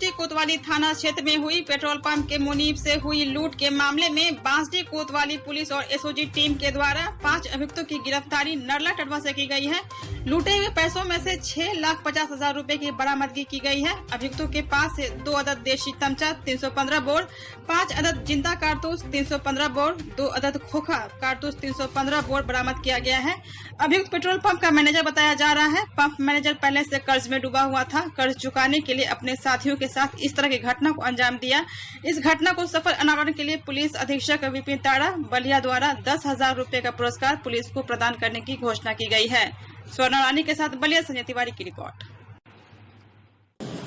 बांसडी कोतवाली थाना क्षेत्र में हुई पेट्रोल पंप के मुनीब से हुई लूट के मामले में बांसडी कोतवाली पुलिस और एसओजी टीम के द्वारा 5 अभियुक्तों की गिरफ्तारी नरला टटवा से की गई है। लूटे हुए पैसों में से 6,50,000 रूपए की बरामदगी की गई है। अभियुक्तों के पास से 2 अदद देशी तमचा 315 बोर, 5 अदद जिंदा कारतूस 315 बोर, 2 अदद खोखा कारतूस 315 बोर बरामद किया गया है। अभियुक्त पेट्रोल पंप का मैनेजर बताया जा रहा है। पंप मैनेजर पहले से कर्ज में डूबा हुआ था। कर्ज चुकाने के लिए अपने साथियों के साथ इस तरह की घटना को अंजाम दिया। इस घटना को सफल अनावरण के लिए पुलिस अधीक्षक विपिन ताड़ा बलिया द्वारा 10,000 रूपए का पुरस्कार पुलिस को प्रदान करने की घोषणा की गई है। स्वर्ण रानी के साथ बलिया संजय तिवारी की रिपोर्ट।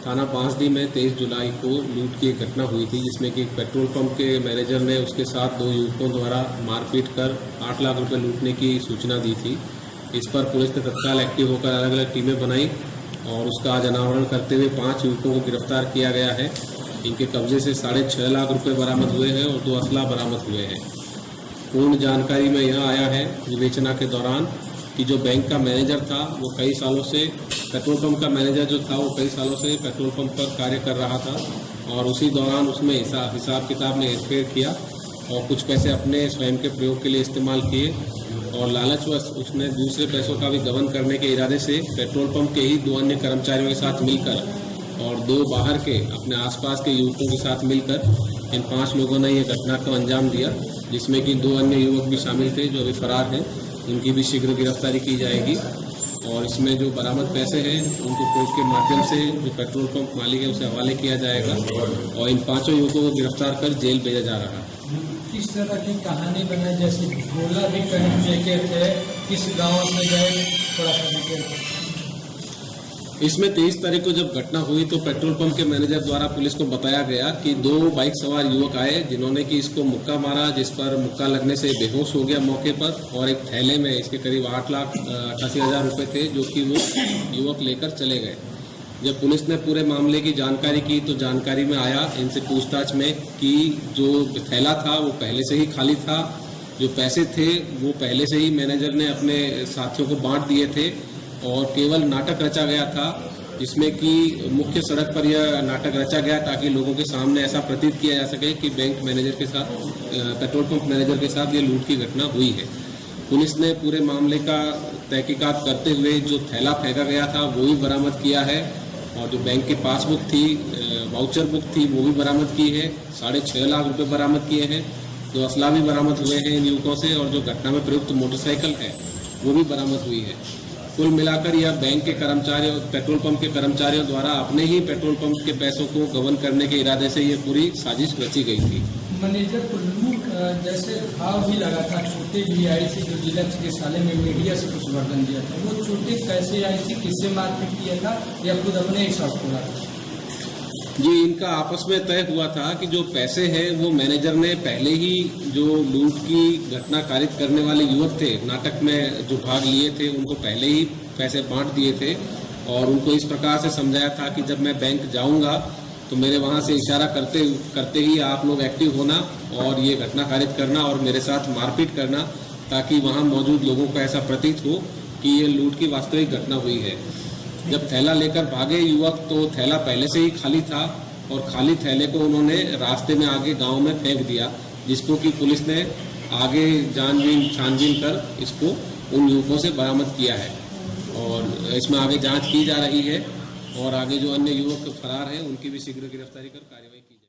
थाना बांसडी में 23 जुलाई को लूट की एक घटना हुई थी, जिसमें कि पेट्रोल पंप के मैनेजर ने उसके साथ 2 युवकों द्वारा मारपीट कर 8 लाख रुपए लूटने की सूचना दी थी। इस पर पुलिस ने तत्काल एक्टिव होकर अलग अलग टीमें बनाई और उसका आज अनावरण करते हुए 5 युवकों को गिरफ्तार किया गया है। इनके कब्जे से 6.5 लाख रुपए बरामद हुए हैं और 2 असला बरामद हुए हैं। पूर्ण जानकारी में यह आया है विवेचना के दौरान कि जो बैंक का मैनेजर था वो कई सालों से पेट्रोल पंप का मैनेजर जो था वो कई सालों से पेट्रोल पंप पर कार्य कर रहा था और उसी दौरान उसमें हिसाब किताब में हेरफेर किया और कुछ पैसे अपने स्वयं के प्रयोग के लिए इस्तेमाल किए और लालचवश उसने दूसरे पैसों का भी गबन करने के इरादे से पेट्रोल पंप के ही 2 अन्य कर्मचारियों के साथ मिलकर और 2 बाहर के अपने आसपास के युवकों के साथ मिलकर इन 5 लोगों ने यह घटना को अंजाम दिया, जिसमें कि 2 अन्य युवक भी शामिल थे जो अभी फरार हैं। इनकी भी शीघ्र गिरफ्तारी की जाएगी और इसमें जो बरामद पैसे हैं उनको कोर्ट के माध्यम से जो पेट्रोल पंप मालिक है उसे हवाले किया जाएगा और इन 5 युवकों को गिरफ्तार कर जेल भेजा जा रहा है। किस तरह की कहानी बना, जैसे गोला भी कहीं लेके थे, किस गांव से गए, थोड़ा सा इसमें 23 तारीख को जब घटना हुई तो पेट्रोल पंप के मैनेजर द्वारा पुलिस को बताया गया कि 2 बाइक सवार युवक आए जिन्होंने कि इसको मुक्का मारा, जिस पर मुक्का लगने से बेहोश हो गया मौके पर और एक थैले में इसके करीब 8,88,000 रुपए थे जो कि वो युवक लेकर चले गए। जब पुलिस ने पूरे मामले की जानकारी की तो जानकारी में आया इनसे पूछताछ में कि जो थैला था वो पहले से ही खाली था, जो पैसे थे वो पहले से ही मैनेजर ने अपने साथियों को बांट दिए थे और केवल नाटक रचा गया था, जिसमें कि मुख्य सड़क पर यह नाटक रचा गया ताकि लोगों के सामने ऐसा प्रतीत किया जा सके कि बैंक मैनेजर के साथ पेट्रोल पंप मैनेजर के साथ ये लूट की घटना हुई है। पुलिस ने पूरे मामले का तहकीकात करते हुए जो थैला फेंका गया था वो भी बरामद किया है और जो बैंक की पासबुक थी, वाउचर बुक थी, वो भी बरामद की है। 6.5 लाख रुपए बरामद किए हैं। 2 असला भी बरामद हुए हैं इन युवकों से और जो घटना में प्रयुक्त मोटरसाइकिल है वो भी बरामद हुई है। कुल मिलाकर यह बैंक के कर्मचारियों, पेट्रोल पंप के कर्मचारियों द्वारा अपने ही पेट्रोल पंप के पैसों को गबन करने के इरादे से ये पूरी साजिश रची गई थी। मैनेजर को लूट जैसे भाव भी लगा था, छोटे भी आई थी जो जिला चिकित्सालय में मीडिया से कुछ वर्णन दिया था, वो छोटे कैसे आई थी, किससे मारपीट किया था या खुद अपने ही साथ पूरा? जी, इनका आपस में तय हुआ था कि जो पैसे हैं वो मैनेजर ने पहले ही जो लूट की घटना कारित करने वाले युवक थे, नाटक में जो भाग लिए थे, उनको पहले ही पैसे बांट दिए थे और उनको इस प्रकार से समझाया था कि जब मैं बैंक जाऊंगा तो मेरे वहां से इशारा करते ही आप लोग एक्टिव होना और ये घटना कारित करना और मेरे साथ मारपीट करना, ताकि वहां मौजूद लोगों को ऐसा प्रतीत हो कि ये लूट की वास्तविक घटना हुई है। जब थैला लेकर भागे युवक तो थैला पहले से ही खाली था और खाली थैले को उन्होंने रास्ते में आगे गांव में फेंक दिया, जिसको कि पुलिस ने आगे छानबीन कर इसको उन युवकों से बरामद किया है और इसमें आगे जांच की जा रही है और आगे जो अन्य युवक फरार हैं उनकी भी शीघ्र गिरफ्तारी कर कार्रवाई की जाए।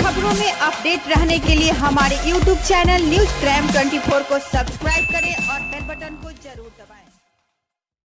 खबरों में अपडेट रहने के लिए हमारे YouTube चैनल न्यूज क्राइम 24 को सब्सक्राइब करें और बेल बटन को जरूर दबाएं।